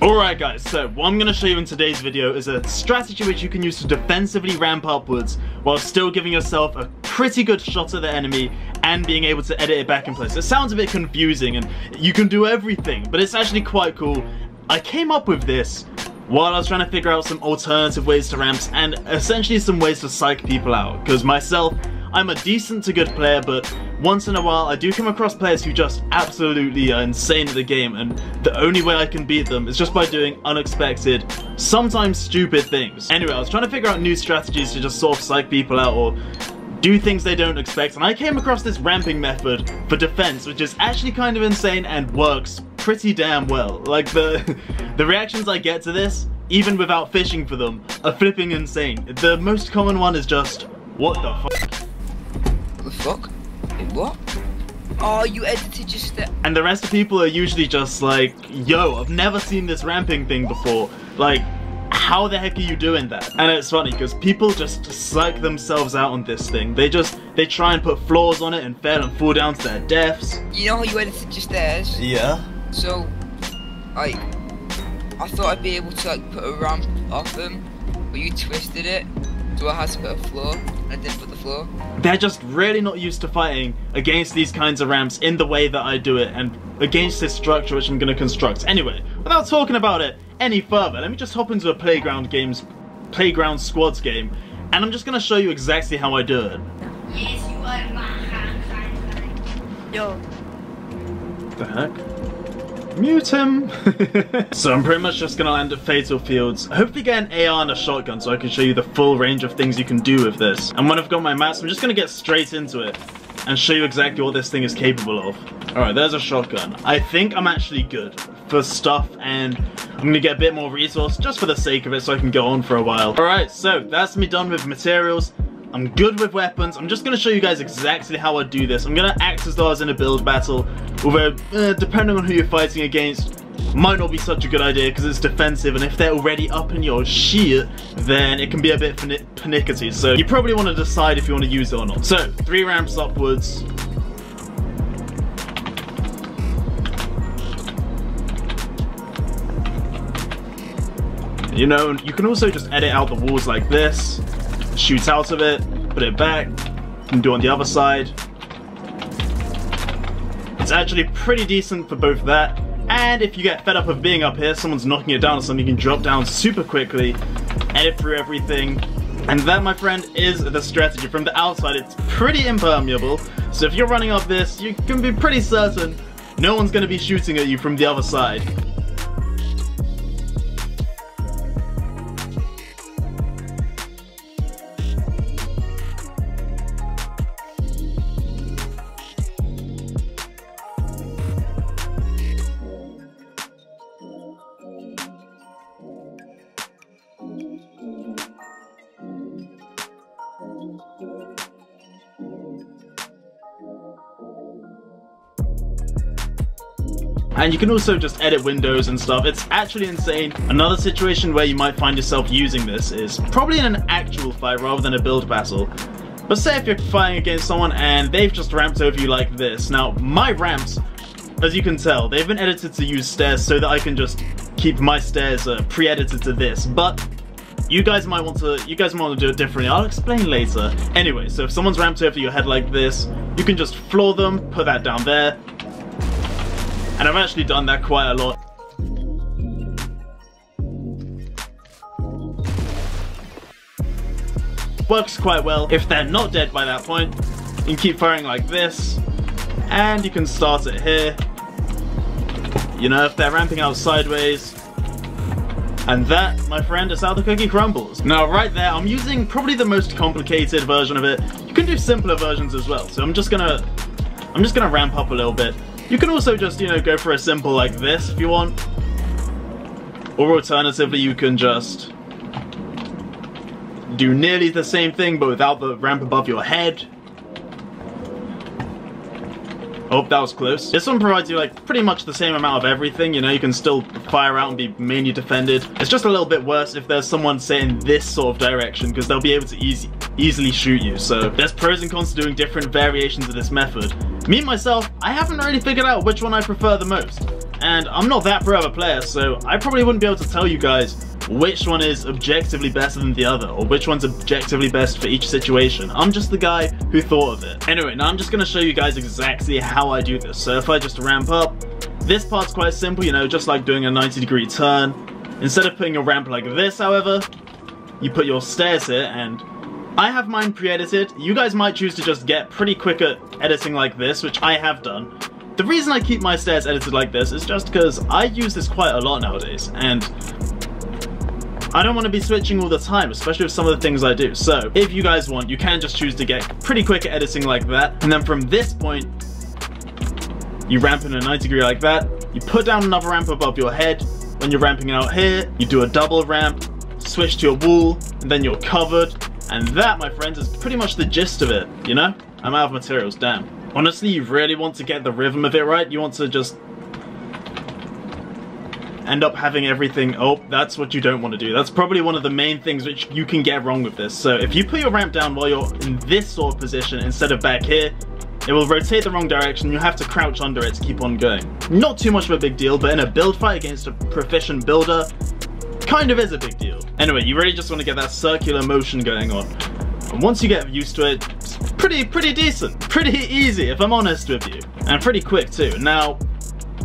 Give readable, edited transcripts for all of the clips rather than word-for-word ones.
Alright guys, so what I'm going to show you in today's video is a strategy which you can use to defensively ramp upwards while still giving yourself a pretty good shot at the enemy and being able to edit it back in place. It sounds a bit confusing and you can do everything, but it's actually quite cool. I came up with this while I was trying to figure out some alternative ways to ramps and essentially some ways to psych people out, because myself, I'm a decent to good player, but once in a while I do come across players who just absolutely are insane at the game, and the only way I can beat them is just by doing unexpected, sometimes stupid things. Anyway, I was trying to figure out new strategies to just sort of psych people out or do things they don't expect, and I came across this ramping method for defense, which is actually kind of insane and works pretty damn well. Like, the reactions I get to this, even without fishing for them, are flipping insane. The most common one is just, what the fuck? What the fuck? Wait, what? Oh, you edited just that. And the rest of people are usually just like, yo, I've never seen this ramping thing before. Like, how the heck are you doing that? And it's funny because people just psych themselves out on this thing. They try and put flaws on it and fail and fall down to their deaths. You know how you edited just theirs? Yeah. So, like, I thought I'd be able to like put a ramp off them, but you twisted it, so I had to put a floor, and I didn't put the floor. They're just really not used to fighting against these kinds of ramps in the way that I do it, and against this structure which I'm going to construct. Anyway, without talking about it any further, let me just hop into a Playground Squads game, and I'm just going to show you exactly how I do it. Yes, you are my hand. Yo. What the heck? Mute him! So I'm pretty much just gonna land at Fatal Fields, hopefully get an AR and a shotgun so I can show you the full range of things you can do with this. And when I've got my maps, I'm just gonna get straight into it and show you exactly what this thing is capable of. Alright, there's a shotgun. I think I'm actually good for stuff, and I'm gonna get a bit more resource just for the sake of it so I can go on for a while. Alright, so that's me done with materials. I'm good with weapons. I'm just going to show you guys exactly how I do this. I'm going to act as though I was in a build battle, although depending on who you're fighting against, might not be such a good idea because it's defensive, and if they're already up in your shit, then it can be a bit pernickety. So you probably want to decide if you want to use it or not. So 3 ramps upwards. You know, you can also just edit out the walls like this. Shoot out of it, put it back, you can do on the other side. It's actually pretty decent for both that, and if you get fed up of being up here, someone's knocking it down or something, you can drop down super quickly, edit through everything, and that, my friend, is the strategy. From the outside, it's pretty impermeable, so if you're running up this, you can be pretty certain no one's going to be shooting at you from the other side. And you can also just edit windows and stuff. It's actually insane. Another situation where you might find yourself using this is probably in an actual fight rather than a build battle. But say if you're fighting against someone and they've just ramped over you like this. Now, my ramps, as you can tell, they've been edited to use stairs so that I can just keep my stairs pre-edited to this. But you guys might want to do it differently. I'll explain later. Anyway, so if someone's ramped over your head like this, you can just floor them, put that down there. And I've actually done that quite a lot. Works quite well. If they're not dead by that point, you can keep firing like this, and you can start it here. You know, if they're ramping out sideways. And that, my friend, is how the cookie crumbles. Now right there, I'm using probably the most complicated version of it. You can do simpler versions as well, so I'm just gonna ramp up a little bit. You can also just, you know, go for a simple like this if you want. Or alternatively, you can just do nearly the same thing but without the ramp above your head. Oh, that was close. This one provides you like pretty much the same amount of everything, you know, you can still fire out and be mainly defended. It's just a little bit worse if there's someone, say, in this sort of direction, because they'll be able to easily shoot you. So there's pros and cons to doing different variations of this method. Me, myself, I haven't really figured out which one I prefer the most. and I'm not that pro of a player, so I probably wouldn't be able to tell you guys which one is objectively better than the other, or which one's objectively best for each situation. I'm just the guy who thought of it. Anyway, now I'm just gonna show you guys exactly how I do this. So if I just ramp up, this part's quite simple, you know, just like doing a 90-degree turn. Instead of putting your ramp like this, however, you put your stairs here, and I have mine pre-edited. You guys might choose to just get pretty quick at editing like this, which I have done. The reason I keep my stairs edited like this is just because I use this quite a lot nowadays, and I don't want to be switching all the time, especially with some of the things I do. So if you guys want, you can just choose to get pretty quick at editing like that, and then from this point, you ramp in a 90-degree like that, you put down another ramp above your head. When you're ramping out here, you do a double ramp, switch to your wall, and then you're covered. And that, my friends, is pretty much the gist of it, you know? I'm out of materials, damn. Honestly, you really want to get the rhythm of it right. You want to just end up having everything. Oh, that's what you don't want to do. That's probably one of the main things which you can get wrong with this. So if you put your ramp down while you're in this sort of position instead of back here, it will rotate the wrong direction. You'll have to crouch under it to keep on going. Not too much of a big deal, but in a build fight against a proficient builder, kind of is a big deal. Anyway, you really just want to get that circular motion going on. And once you get used to it, it's pretty decent. Pretty easy, if I'm honest with you. And pretty quick too. Now,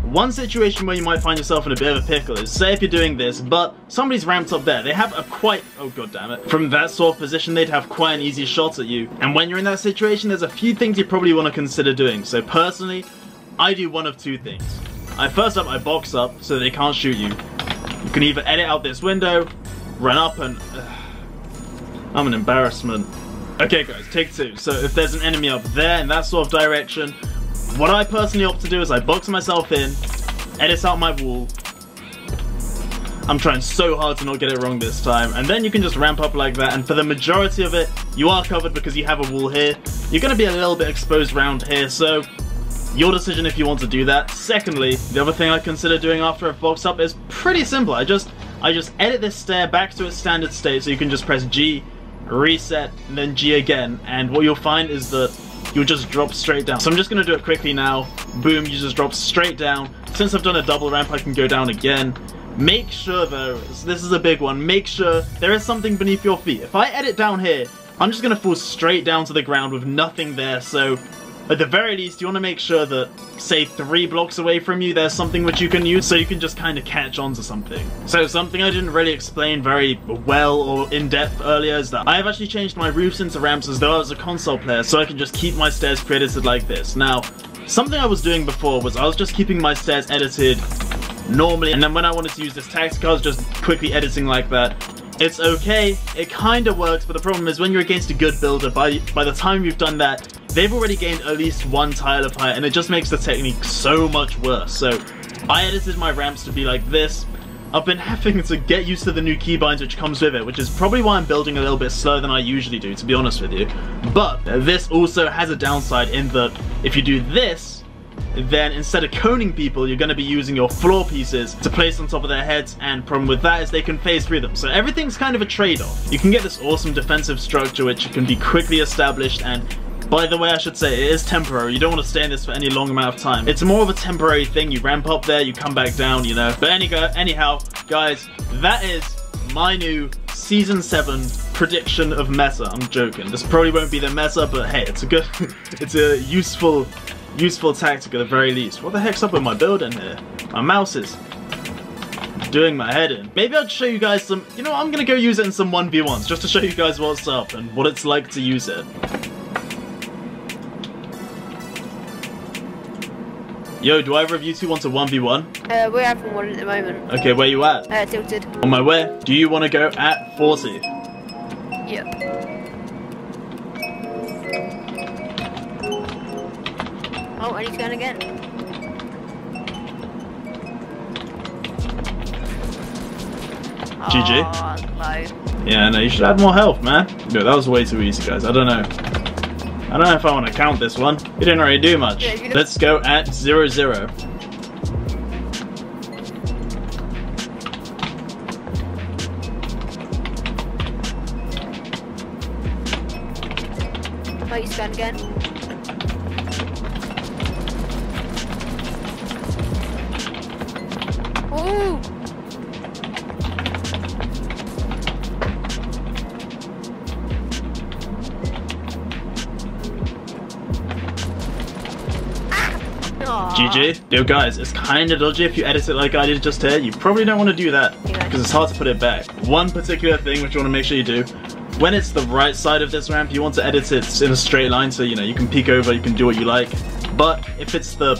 one situation where you might find yourself in a bit of a pickle is, say if you're doing this, but somebody's ramped up there. They have a quite, oh god damn it. From that sort of position, they'd have quite an easy shot at you. And when you're in that situation, there's a few things you probably want to consider doing. So personally, I do one of two things. First up, I box up so they can't shoot you. You can either edit out this window, run up and... I'm an embarrassment. Okay guys, take two. So if there's an enemy up there in that sort of direction, what I personally opt to do is I box myself in, edit out my wall. I'm trying so hard to not get it wrong this time. And then you can just ramp up like that, and for the majority of it, you are covered because you have a wall here. You're going to be a little bit exposed around here, so your decision if you want to do that. Secondly, the other thing I consider doing after I've boxed up is pretty simple. I just edit this stair back to its standard state, so you can just press G, reset, and then G again, and what you'll find is that you'll just drop straight down. So I'm just going to do it quickly now. Boom, you just drop straight down. Since I've done a double ramp, I can go down again. Make sure though, this is a big one, make sure there is something beneath your feet. If I edit down here, I'm just going to fall straight down to the ground with nothing there, so at the very least, you want to make sure that, say, 3 blocks away from you, there's something which you can use, so you can just kind of catch on to something. So something I didn't really explain very well or in-depth earlier is that I have actually changed my roofs into ramps as though I was a console player, so I can just keep my stairs pre-edited like this. Now, something I was doing before was I was just keeping my stairs edited normally, and then when I wanted to use this tactic, I was just quickly editing like that. It's okay, it kind of works, but the problem is when you're against a good builder, by the time you've done that, they've already gained at least 1 tile of height, and it just makes the technique so much worse. So I edited my ramps to be like this. I've been having to get used to the new keybinds which comes with it, which is probably why I'm building a little bit slower than I usually do, to be honest with you. But this also has a downside in that if you do this, then instead of coning people, you're going to be using your floor pieces to place on top of their heads, and problem with that is they can phase through them. So everything's kind of a trade-off. You can get this awesome defensive structure which can be quickly established, and by the way, I should say, it is temporary. You don't want to stay in this for any long amount of time. It's more of a temporary thing. You ramp up there, you come back down, you know. But anyhow, guys, that is my new Season 7 prediction of meta. I'm joking. This probably won't be the meta, but hey, it's a good, it's a useful tactic at the very least. What the heck's up with my building here? My mouse is doing my head in. Maybe I'll show you guys some, you know, I'm gonna go use it in some 1v1s just to show you guys what's up and what it's like to use it. Yo, do either of you two want a 1v1? We're having one at the moment. Okay, where you at? Tilted. On my way. Do you want to go at 40? Yep. Oh, and he's going again. GG. Oh, low. Yeah, no, you should add more health, man. No, that was way too easy, guys. I don't know. I don't know if I want to count this one. You didn't really do much. Yeah, let's go at 0-0. Oh, he's gone again. Ooh! Aw. GG. Yo guys, it's kind of dodgy if you edit it like I did just here. You probably don't want to do that because it's hard to put it back. One particular thing which you want to make sure you do, when it's the right side of this ramp, you want to edit it in a straight line so you know you can peek over, you can do what you like. But if it's the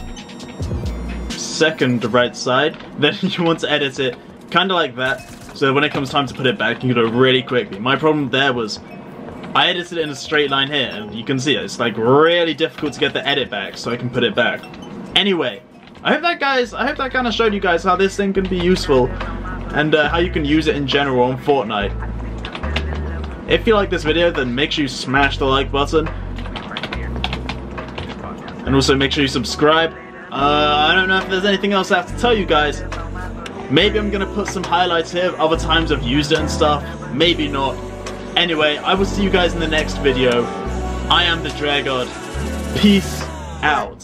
second right side, then you want to edit it kind of like that, so when it comes time to put it back, you can do it really quickly. My problem there was I edited it in a straight line here, and you can see it. It's like really difficult to get the edit back so I can put it back. Anyway, I hope that kind of showed you guys how this thing can be useful and how you can use it in general on Fortnite. If you like this video, then make sure you smash the like button. And also make sure you subscribe. I don't know if there's anything else I have to tell you guys. Maybe I'm gonna put some highlights here of other times I've used it and stuff. Maybe not. Anyway, I will see you guys in the next video. I am the Dragod. Peace out.